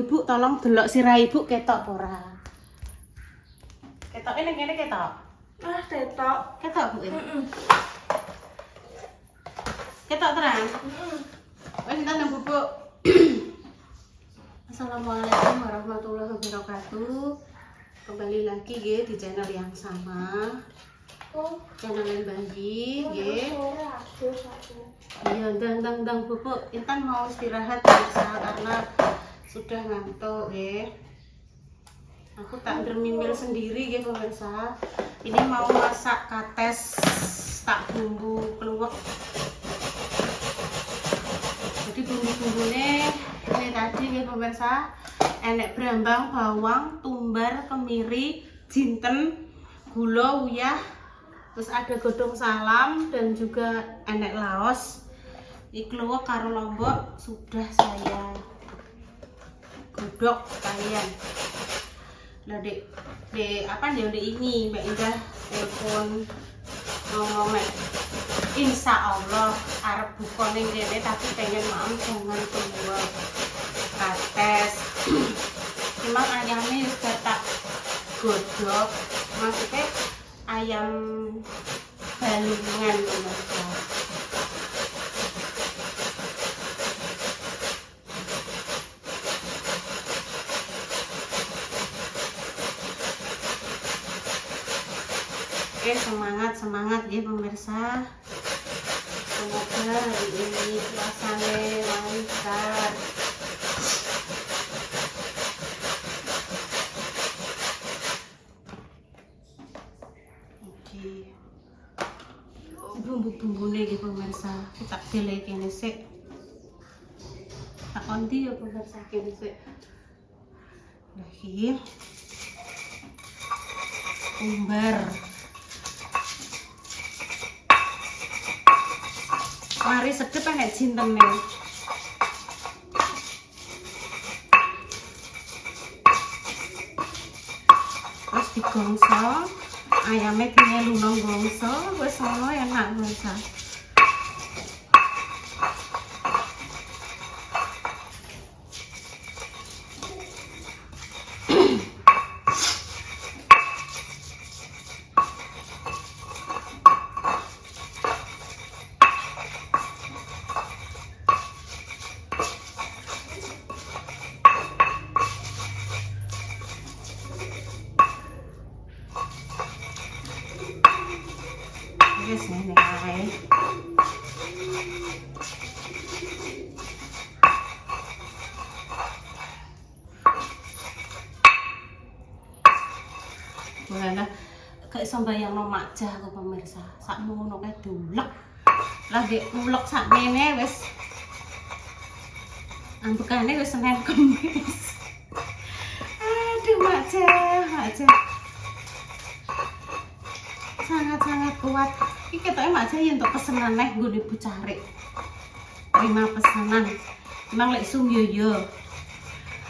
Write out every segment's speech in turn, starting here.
ibu tolong delok sirah ibu ketok apa ora. Ketoknya ning kene ketok. Ah, ketok. Ketok Bu. Ketok terang. Wis nang bubuk. Assalamualaikum warahmatullahi wabarakatuh. Kembali lagi nggih di channel yang sama. Channel Bayi nggih. Iya, ndang bubuk. Intan mau istirahat biasa karena sudah ngantuk nggih. Aku tak dermimil sendiri nggih pemirsa. Ini mau masak kates tak bumbu kluwek. Jadi bumbu-bumbune ini tadi nggih pemirsa. Enek brambang, bawang, tumbar, kemiri, jinten, gula, uyah, terus ada godong salam dan juga enek laos. Iki kluwek karo lombok sudah saya godok sekalian. Lah dek apa dia udah ini Mbak Indah telepon ngomong insya Allah arep buka ning kene tapi pengen maaf jangan keluar kates. Memang ayamnya juga tak godok, maksudnya ayam balungan teman-teman. Oke, semangat ya pemirsa. Semoga hari ini puasanya lancar. Oke. Bumbu-bumbune iki pemirsa, tak deleh kene sik. Tak kondi ya pemirsa kene sik. Nah, iki umbar. Mari sedep enek jintene. Terus digongso, ayamnya dinelunong gongso, wis ngono enak pemirsa. Yes, ini ae. Wala kayak sambayang no makjah aku pemirsa. Sakmono kae dulek. Lagi ulek sakmene wis ambekane wis Senin Kamis. Aduh makjah. Sangat-sangat kuat. Iki ketoke makjah yen untuk pesenan neh nggone Bu Carik. Terima pesanan. Emang lek sum yo.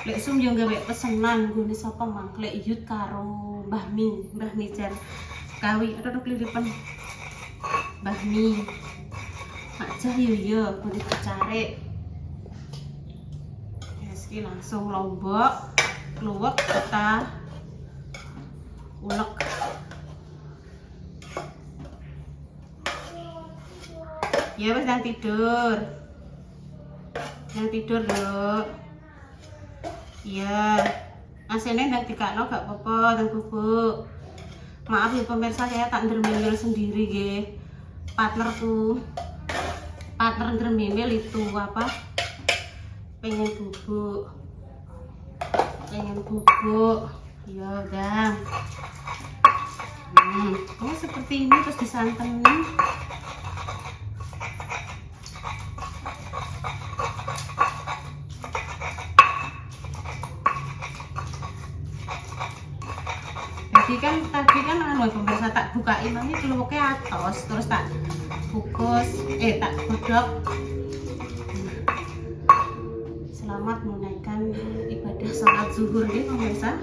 Lek sum yo gawe pesenan nggone sapa mang? Lek Yud karo Mbah Mi jan kawi ada kliripen. Mbah Mi. Makjah yo nggone Bu Carik. Wes iki langsung lombok, kluwek kita ulek. Ya wis nang tidur. Nang tidur lho. Iya. Asene nang dikakno gak apa-apa nang bubuk. Maaf ya pemirsa saya tak ndremimil sendiri nggih. Partner ndremimil itu apa? Pengen bubuk. Ya udah. Oh seperti ini terus disantenin. Tadi kan anu pemirsa tak bukain ini kluweknya atos terus tak kukus tak godok. Selamat menunaikan ibadah salat zuhur nih pemirsa.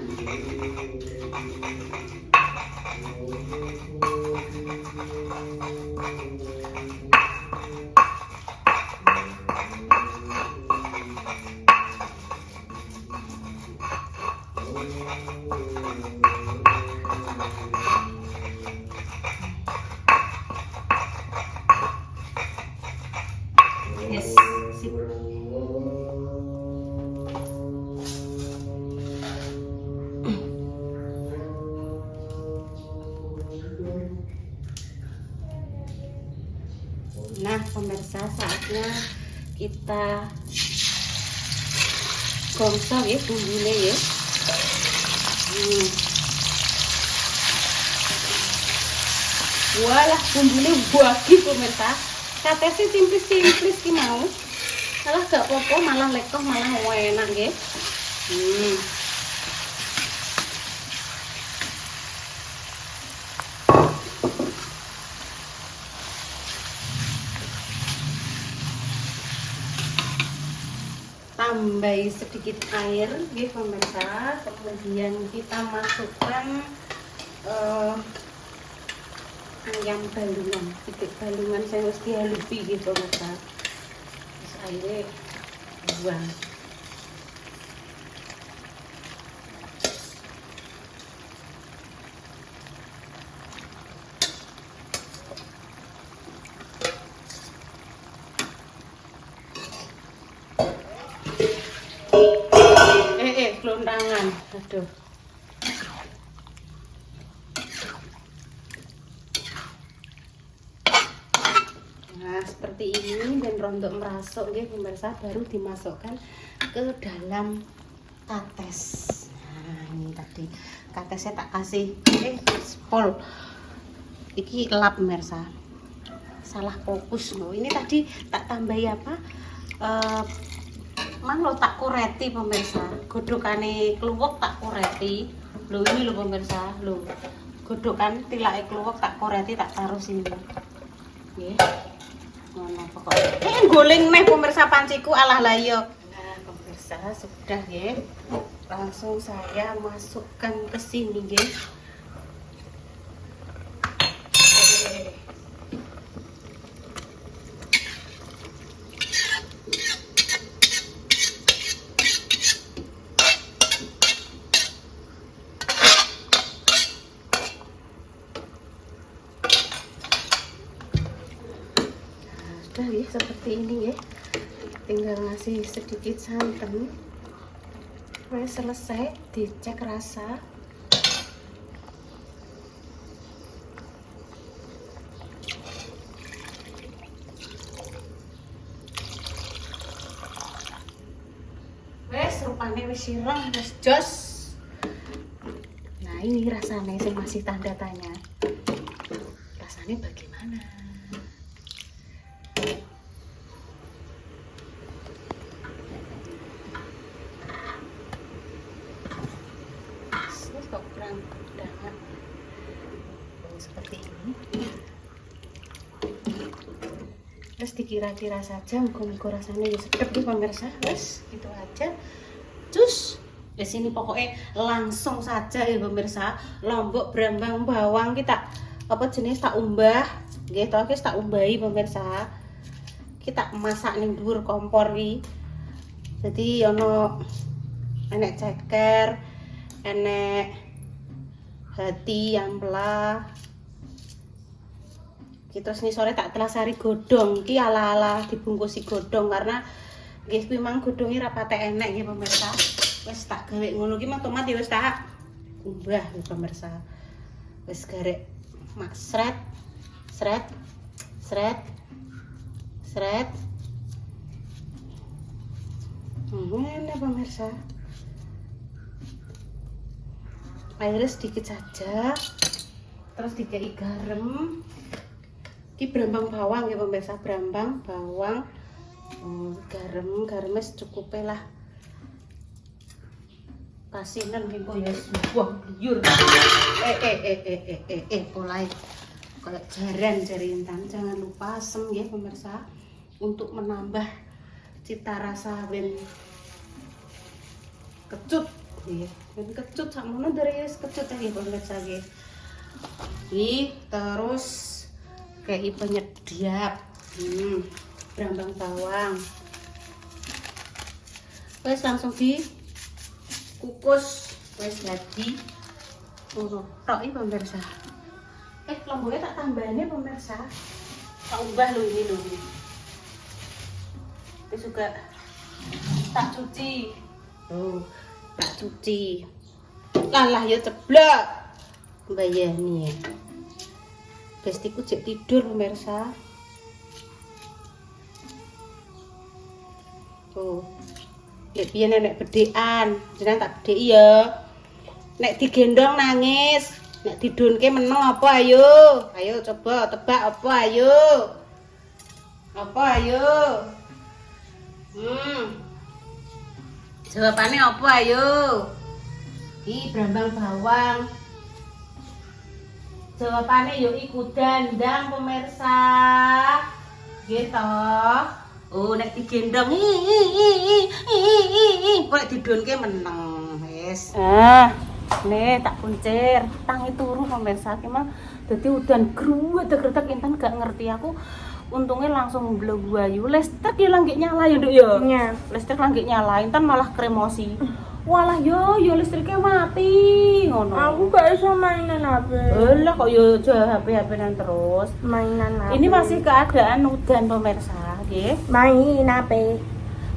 Yes, sip. Nah, pemirsa, saatnya kita gosok ya bumbunya ya. Walah, bumbunya buagi pemirsa. Katanya simplis-simplis ki mau. Salah gak apa-apa, malah lekoh, malah enak nggih. Tambahi sedikit air nggih pemirsa, kemudian kita masukkan ayam balungan, titik balungan saya mesti halupi gitu pemirsa. Terus airnya buang. Kelontangan, aduh. Nah, seperti ini dan rontok merasuk nggih pemirsa, baru dimasukkan ke dalam kates. Nah, ini tadi katesnya tak kasih spol. Iki lap pemirsa. Salah fokus loh. Ini tadi tak tambahi apa? Mang lo tak kureti pemirsa, godokane kluwek tak kureti. Lo ini lo pemirsa, lo godokan tilake kluwek tak kureti, tak taruh sini. Nggih. Ngono pokoknya. Goleng neh pemirsa panciku alah lah yo. Nah, pemirsa sudah nggih. Langsung saya masukkan ke sini nggih. Sudah ya seperti ini ya, tinggal ngasih sedikit santan. Udah selesai, dicek rasa. Wes rupanya wis sireng, wis jos. Nah ini rasanya saya masih tanda tanya, rasanya bagaimana? Kok kurang banget seperti ini. Terus dikira-kira saja, muka-muka rasanya ya sedap nih pemirsa. Wes gitu aja. Cus di sini pokoknya langsung saja ya pemirsa. Lombok, brambang, bawang kita apa jenis tak umbah, gitu guys, tak umbahi pemirsa. Kita masak ning dhuwur kompor iki. Jadi ono enek ceker, enek hati yang belah. Terus nih sore tak telasari godong, ki ala-ala dibungkusi godong karena nggih kuwi mang godhonge ra patek enek nggih pemirsa. Wis tak gawe ngono ki mang tomat ya wis tak umbah nggih pemirsa. Wis garek mak sret sret sret sret. Ngene pemirsa. Airnya sedikit saja, terus dikai garam. Ki brambang bawang ya pemirsa, brambang bawang, garamnya secukupnya lah. Kasinan minggu ya sebuah liur. Mulai kayak jaran jari intan. Jangan lupa asem ya pemirsa, untuk menambah cita rasa ben kecut. Iya, ben kecut sakmono dari kecut aja pemirsa nggih. Terus kayak penyedap, brambang bawang. Wes langsung dikukus Wes jadi. Tok iki pemirsa. Lomboknya tak tambahin pemirsa. Tak ubah lo ini lo. Ini juga tak cuci. Tak cuci. Lalah ya ceblok. Bayani ya. Bestiku jek tidur pemirsa. Lek piye nek bedekan, jenengan tak bedheki ya. Nek digendong nangis, nek didunke meneng apa ayo? Ayo coba tebak apa ayo? Apa ayo? Jawabannya apa ayo? Brambang bawang. Jawabannya yo iku dandang pemirsa. Gitu. Nek digendong boleh didunke meneng wis. Nih tak kuncir, tangi turu pemirsa ki mah dadi udan gruwet-gretek Intan gak ngerti aku. Untungnya langsung mblewayu. Listrik ya lagi nyala ya, Nduk ya. Iya. Listrik lagi nyala, Intan malah kremosi. Walah yo listriknya mati ngono. Aku gak bisa mainan HP. Lah kok yo HP-HPan terus. Mainan HP. Ini masih keadaan udan pemirsa, nggih. Main HP.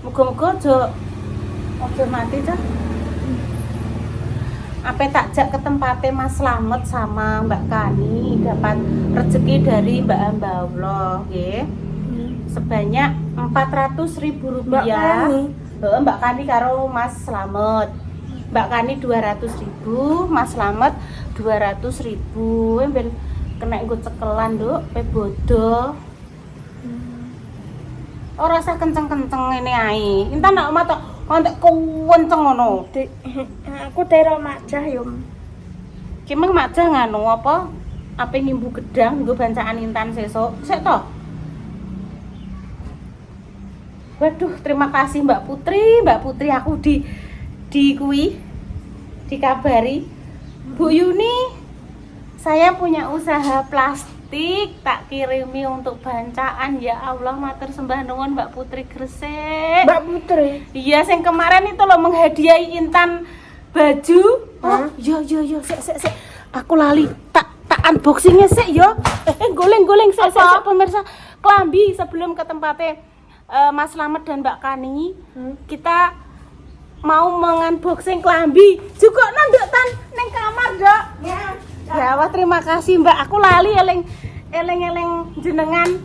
Muga-muga aja mati dah. Apa takjak ke tempatnya Mas Slamet sama Mbak Kani dapat rezeki dari Mbak Hamba Allah, nggih. Sebanyak Rp400.000. Mbak Kani. Mbak Kani karo Mas Slamet. Mbak Kani 200.000, Mas Slamet 200.000. Ben kena nggo cekelan, Nduk, pe bodoh. Ora usah kenceng-kenceng ngene ae. Intan nak omah tok kontek kenceng ngono. Aku tero macah yo. Ki meng macah nganu apa? Ape ngimbu gedang nggo bancaan Intan sesuk. Sik to. Waduh, terima kasih Mbak Putri aku dikabari Bu Yuni, saya punya usaha plastik tak kirimi untuk bancaan. Ya Allah, matur sembah nuwun Mbak Putri Gresik. Mbak Putri. Iya, yang kemarin itu loh menghadiahi Intan baju. Yo, sik. Aku lali tak unboxingnya sik yo. Goleng sik pemirsa. Klambi sebelum ke tempatnya Mas Slamet dan Mbak Kani, kita mau mengunboxing klambi. Juga nanduk Tan neng kamar, Dok. Ya wah, terima kasih Mbak. Aku lali eling jenengan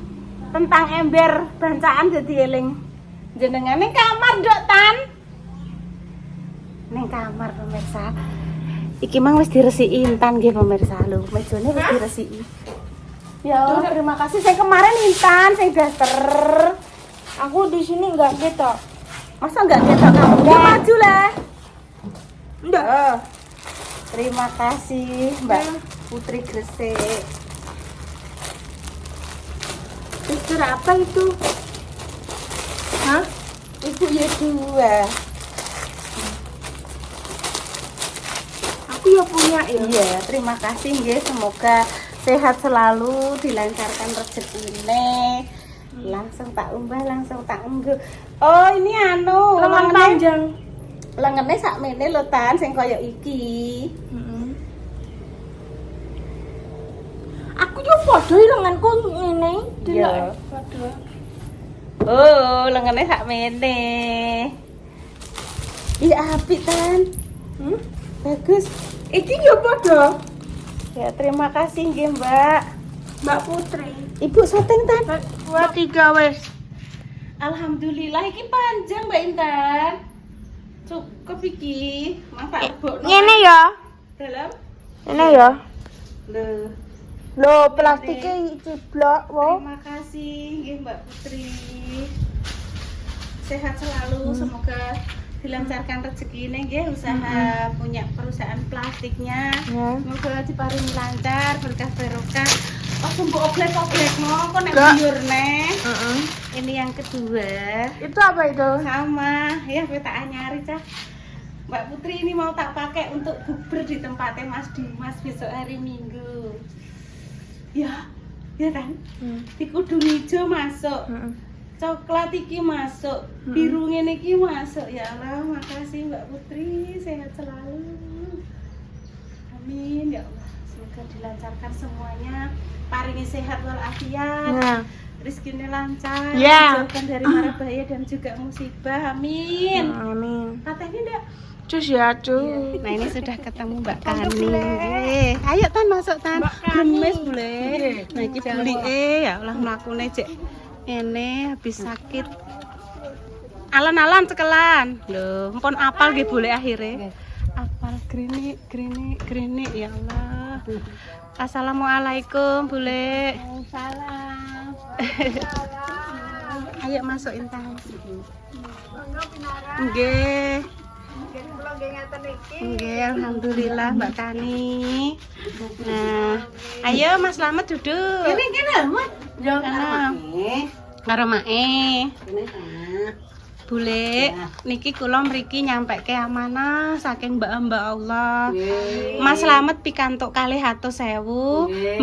tentang ember bancaan jadi eling jenengan neng kamar, Dok Tan. Neng kamar pemirsa. Iki mang wis diresiki Intan nggih pemirsa lho. Mejane wis diresiki. Ya, terima kasih. Saya kemarin Intan, saya daster. Aku di sini enggak ketok. Masa enggak ketok kamu? Ya, maju lah. Enggak. Terima kasih Mbak Putri Gresik. Stiker apa itu? Hah? Ibu Yedua. Aku ya punya ya. Iya, terima kasih nggih. Semoga sehat selalu, dilancarkan rezekine. Langsung tak unggah. Oh, ini lengan panjang. Lengannya sakmene lho Tan, sing kaya iki. Aku yo padha lenganku ngene. Iya. Padha. Oh, lengannya sakmene. Iya, apik Tan. Bagus. Iki yo padha. Ya, terima kasih nggih, Mbak Putri. Ibu syuting Tan. 2-3 wes. Alhamdulillah iki panjang Mbak Intan. Cukup iki. Mangsa lebokno. Ngene ya. Dalam. Ngene ya. Lho, Plastiknya ciblok, wo. terima kasih nggih Mbak Putri. Sehat selalu, semoga dilancarkan rezekinya nggih usaha punya perusahaan plastiknya. Semoga diparingi lancar, berkah barokah. Oh, mbok oblek-oblekno kok nek buyur neh. Ini yang kedua. Itu apa itu? Sama, ya kita anyari cah. Mbak Putri ini mau tak pakai untuk bukber di tempatnya Mas Dimas besok hari Minggu. Ya kan? Di kudung hijau masuk. Coklat iki masuk, biru ngene iki masuk. Ya Allah, makasih Mbak Putri, sehat selalu. Amin ya Allah. Semoga dilancarkan semuanya. Paringi sehat walafiat. Nah. Rezekinya lancar. Ya. Dijauhkan dari mara bahaya dan juga musibah. Amin. Amin. Katanya enggak. Cus ya, cus. Nah ini sudah ketemu Mbak Kani. Ayo Tan masuk Tan. Gemes boleh. Nah iki beli ya Allah mlakune cek ini habis sakit. Alan-alan cekelan. Loh, mpun apal nggih boleh akhirnya. Apal grini ya Allah. Assalamualaikum boleh. Salam. Ayo masuk Intan. Nggih. Nggih, alhamdulillah Mbak Kani. Nah, ayo Mas Slamet duduk. Kene Mas. Karo mae. Bule, niki kula mriki nyampeke amanah saking Mbak Allah. Mas Slamet pikantuk 200.000,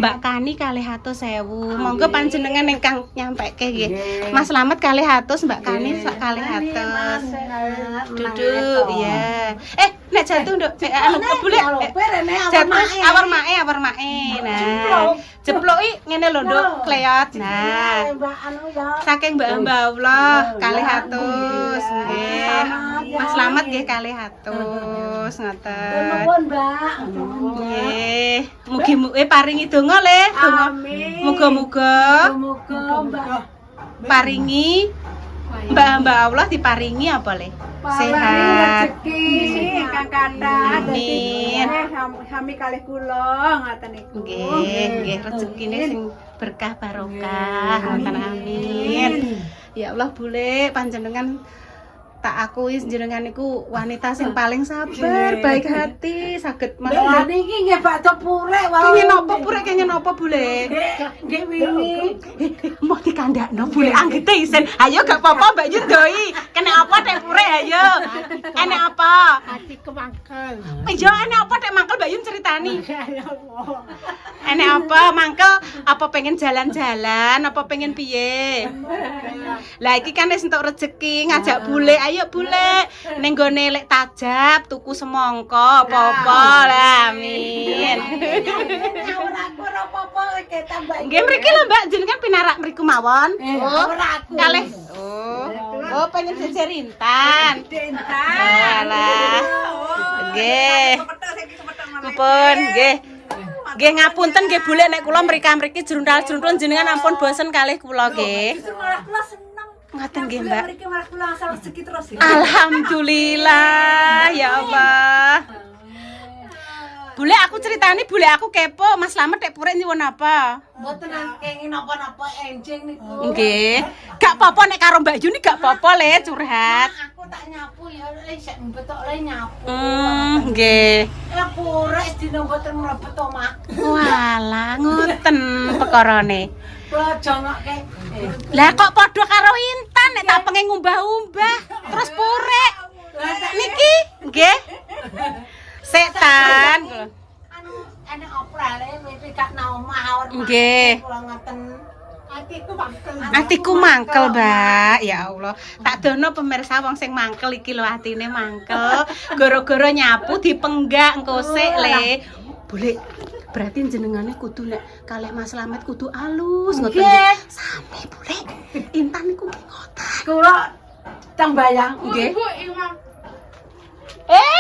Mbak Kani 200.000. Monggo panjenengan ingkang nyampeke nggih. Mas Slamet 200, Mbak Kani sak 200. Duduk ya. Nek jatuh nduk anu bule. Jatuh awar mae. Nah, jeploki ngene lho nduk, kleot. Nah. Saking Mbak Allah 200 nggih. Mas Slamet nggih 200 ngoten. Nuwun, Mbak. Nggih. Mugi paringi donga le. Muga-muga Mbak paringi Mbak Allah diparingi apa le? Sehat. Rezeki ingkang kathah. Amin. Sami kalih kula ngoten niku. Nggih, rezekine sing berkah barokah. Ngoten amin. Ya Allah, Bule, panjenengan tak akui jenengan niku wanita sing paling sabar, baik hati, saged Lah niki nggih bakso purek wae. Kenging napa Bule? Nggih wingi. Mau dikandakno Bule anggete isen. Ayo gak apa-apa Mbak Yun doi. Kene apa tek purek ayo. Ene apa? Ati kemangkel. Iya, ene apa tek mangkel Mbak Yun ceritani. Ene apa mangkel? Apa pengen jalan-jalan? Apa pengen piye? Lah iki kan wis entuk rezeki ngajak Bule. Ayo Bule, ning gone lek tajab tuku semangka apa-apa lah. Amin. Ora apa-apa iki tambah. Nggih mriki lho Mbak, jenengan pinarak mriku mawon. Ora aku. Kalih. Oh, pengen jejer Intan. Alah. Nggih. Ampun, nggih. Nggih ngapunten nggih Bule nek kula mriki jruntal-jruntul jenengan ampun bosen kalih kula nggih. Malah kula seneng. Ngoten nggih Mbak. Mriki malah kula asal rezeki terus ya. Alhamdulillah ya Allah. Bule aku ceritani Bule aku kepo Mas Slamet tek purek nyuwun apa? Mboten kenging napa-napa enjing niku. Nggih. Gak apa-apa nek karo Mbak Yuni gak apa-apa le curhat. Aku tak nyapu ya isek mbetok le nyapu. Nggih. Ya purek dina mboten mlebet omah. Walah ngoten pekarane. Aja ngokke. Lah kok padha karo Intan nek tak pengen ngumbah-umbah terus purek. Niki nggih. Setan. Anu enek oprale wis gak nang omah awon. Nggih. Kula ngoten. Atiku mangkel, Mbak. Ya Allah. Tak dono pemirsa wong sing mangkel iki lho atine mangkel. Gara-gara nyapu dipenggak engko sik le. Boleh. Berarti jenengane kudu nek kalih Mas Slamet kudu alus ngoten. Sami Bule. Intan niku nggih ngoten. Kula tang bayang. Nggih.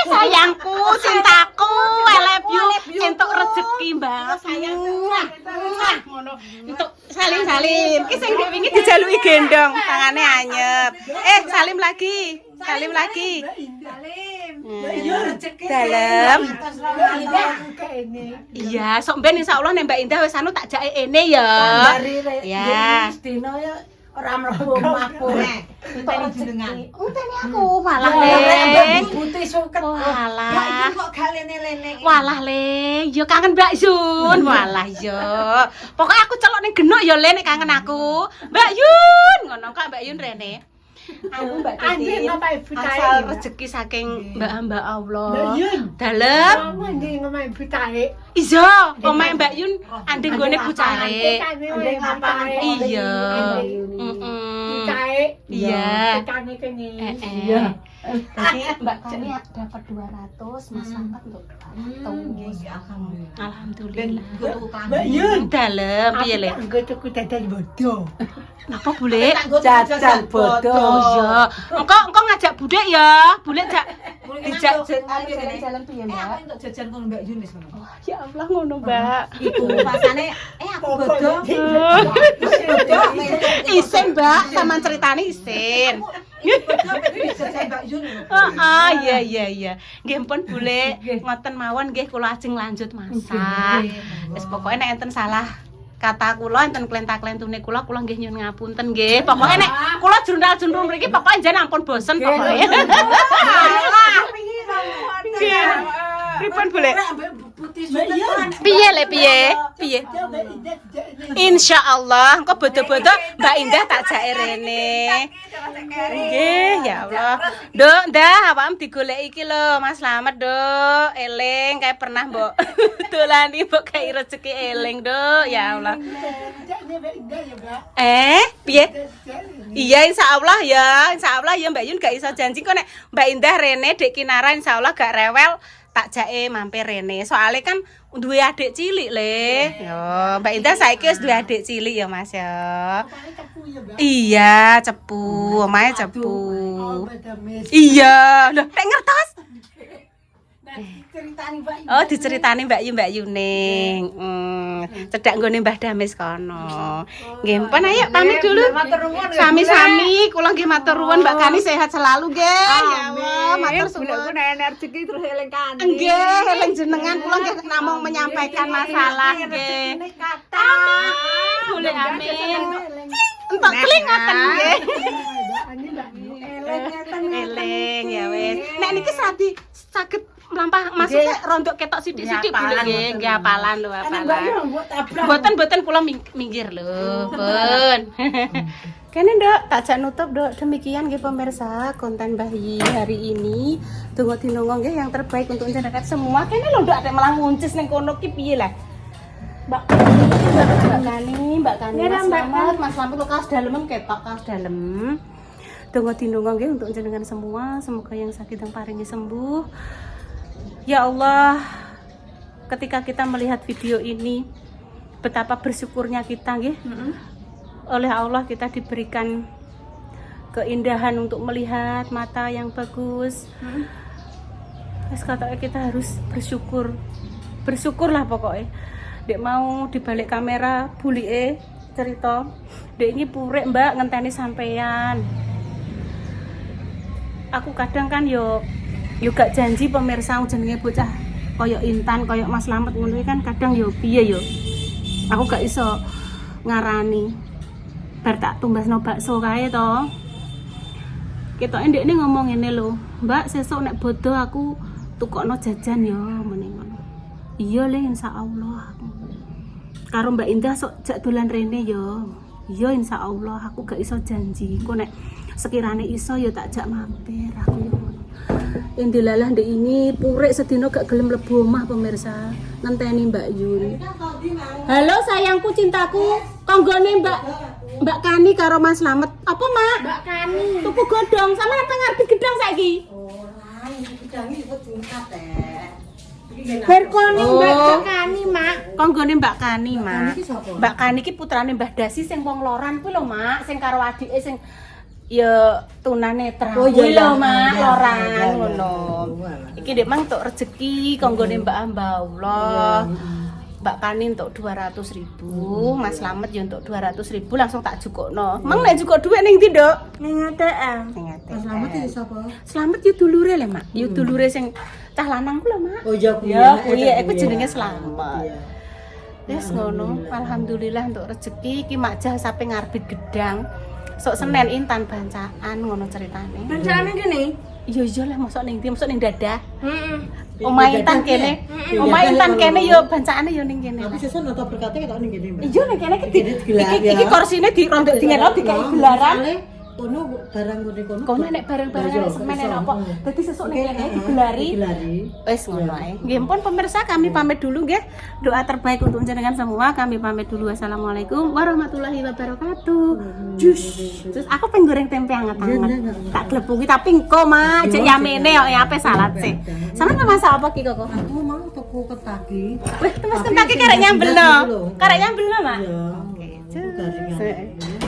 Sayangku, cintaku, I love you. Entuk rezeki, Mbak. Sayangku. Ngono. Entuk salim-salim. Ki sing dek wingi dijaluki gendong, tangane anyep. Salim lagi. Salim lagi. Salim. Iya rezeki. Dalem. Iya, sok ben insyaallah nek Mbak Indah wis anu tak jake ene ya. Ya. Dino ya ora mlebu omahku nek. Enteni jenengan. Enteni aku malah le. Putih suket. Walah. Ya iki kok gak lene-lene. Walah le, yo kangen Mbak Yun. Walah yo. Pokoknya aku celok ning genok yo le nek kangen aku. Mbak Yun, ngono kok Mbak Yun rene. Aku Mbak Titi. Asal rezeki saking Mbak Allah. Mbak Yun. Dalem. Ndi ngomae butahe. Iya, omahe Mbak Yun andeng gone bucare. Andeng lapangan. Iya. Butahe. Iya. Tekane kene. Iya. Jadi Mbak Kani dapat 200, Mas Slamet untuk 200. Alhamdulillah. Mbak Yun. Dalem piye le? Engko tuku dadak bodoh. Apa Bule? Jajan bodoh. Oh iya. Engko ngajak Budek ya. Budek jak dijak jalan piye, Mbak? Untuk jajan kono Mbak Yun wis ngono. Ya Allah ngono, Mbak. Iku pasane aku bodoh. Isin, Mbak, sama ceritane isin. Mbak Yun. Iya. Nggih pun Bule, ngoten mawon nggih kula ajeng lanjut masak. Wis pokoke nek enten salah kata kula enten klenta-klentune kula nggih nyuwun ngapunten nggih. Pokoke nek kula jurnal-jurnal mriki pokoke njen ampun bosen pokoke. Pripun Bule? Piye le piye? Insyaallah engko bodo-bodo Mbak Indah tak jake rene. Nggih, ya Allah. Nduk, ndah awakmu digoleki iki lho, Mas Slamet, Nduk. Eling kae pernah mbok dolani mbok kei rezeki eling, Nduk. Ya Allah. Piye? Iya insyaallah ya. Insyaallah ya Mbak Yun gak iso janji kok nek Mbak Indah rene Dek Kinara insyaallah gak rewel tak jake mampir rene. Soale kan duwe adik cilik le. Yo, Mbak Indah saiki wis duwe adik cilik ya Mas ya. Iya, cepu, omahe cepu. Iya, lho, nek ngertos. Oh, diceritani Mbak Yuning. Cedak nggone Mbah Damis kono. Nggih, mpun ayo pamit dulu. Sami-sami, kula nggih matur nuwun Mbak Kani sehat selalu nggih. Ya Allah, matur suwun. Rezeki terus eling Kani. Nggih, eling jenengan kula nggih namung menyampaikan masalah nggih. Amin. Boleh amin. Entuk kelingatan nggih. Eling ya wis. Nek niki srati saged mlampah maksudnya rontok ketok sithik-sithik boleh nggih, nggih apalan lho apalan. Mboten kula minggir lho, pun. Kene Nduk, tak jak nutup Nduk. Demikian nggih pemirsa konten Bayi hari ini. Donga dinonga nggih yang terbaik untuk jenengan semua. Kene lho Nduk ada malah nguncis ning kono ki piye lah. Mbak Kani, Mas Slamet kok kaos dalem ketok kaos dalem. Donga dinonga nggih untuk jenengan semua, semoga yang sakit yang paringi sembuh. Ya Allah, ketika kita melihat video ini, betapa bersyukurnya kita nggih. Oleh Allah kita diberikan keindahan untuk melihat mata yang bagus. Wes katanya kita harus bersyukur. Bersyukurlah pokoknya. Dek mau dibalik kamera bulike cerita, Dek ini purek Mbak ngenteni sampean. Aku kadang kan yo gak janji pemirsa jenenge bocah kaya Intan, kaya Mas Slamet ngono kan kadang yo piye yo. Aku gak iso ngarani. Bar tak tumbasno bakso kae to. Ketoke ndekne ngomong ngene lho, Mbak sesuk nek bodo aku tukokno jajan yo muni ngono. Iya le insyaallah. Karo Mbak Indah sok jak dolan rene yo. Iya insyaallah aku gak iso janji. Kok nek sekirane iso yo tak jak mampir aku yo. Indilalah ndek ini purek sedina gak gelem mlebu omah pemirsa. Ngenteni Mbak Yun. Halo sayangku cintaku, konggone Mbak Kani karo Mas Slamet. Apa, Mak? Mbak Kani. Tuku godhong sama apa ngarep gedang saiki? Ora, gedang iki kok tingkat Berkone Mbak Kani, Mak. Konggone Mbak Kani, Mak. Mbak Kani iki putrane Mbah Dasi sing wong loran kuwi lho, Mak, sing karo adike sing ya tunanetra. Oh iya lho, Mak, loran ngono. Iki ndek mang tok rezeki konggone Mbak Allah. Mbak Kani untuk 200.000, Mas Slamet ya untuk 200.000 langsung tak jukokno. Mang nek jukok dhuwit ning ndi, Nduk? Ning ATM. Mas Slamet iki sapa? Slamet ya dulure le, Mak. Ya dulure sing cah lanang ku lho, Mak. Oh iya kuwi. Ya kuwi iku jenenge Slamet. Wis ngono, alhamdulillah untuk rezeki iki mak jah sampe ngarbit gedang. Sok Senin Intan bancaan ngono ceritane. Bancane kene? Iya iya lah mosok ning ndi, mosok ning dadah. Omah Intan kene. Omah Intan kene yo bancaane yo ning kene. Tapi sesuk nonton berkate ketok ning kene, Mbak. Iya ning kene iki kursine di rondok dingeno dikai gelaran. kono barang kono. Kono nek barang-barang nek semen nek apa. Dadi sesuk nek kene digelari. Wis ngono ae. Nggih pun pemirsa kami pamit dulu nggih. Doa terbaik untuk jenengan semua. Kami pamit dulu. Assalamualaikum warahmatullahi wabarakatuh. Jus. Terus aku pengen goreng tempe anget-anget. Tak glepungi tapi engko Mak, cek yamene kok ya ape salad sih. Sampeyan masak apa ki kok? Aku mau tuku ketaki. Wih, temas kentaki karek nyambel no. Karek nyambel no, Mak. Iya. Oke. Garing.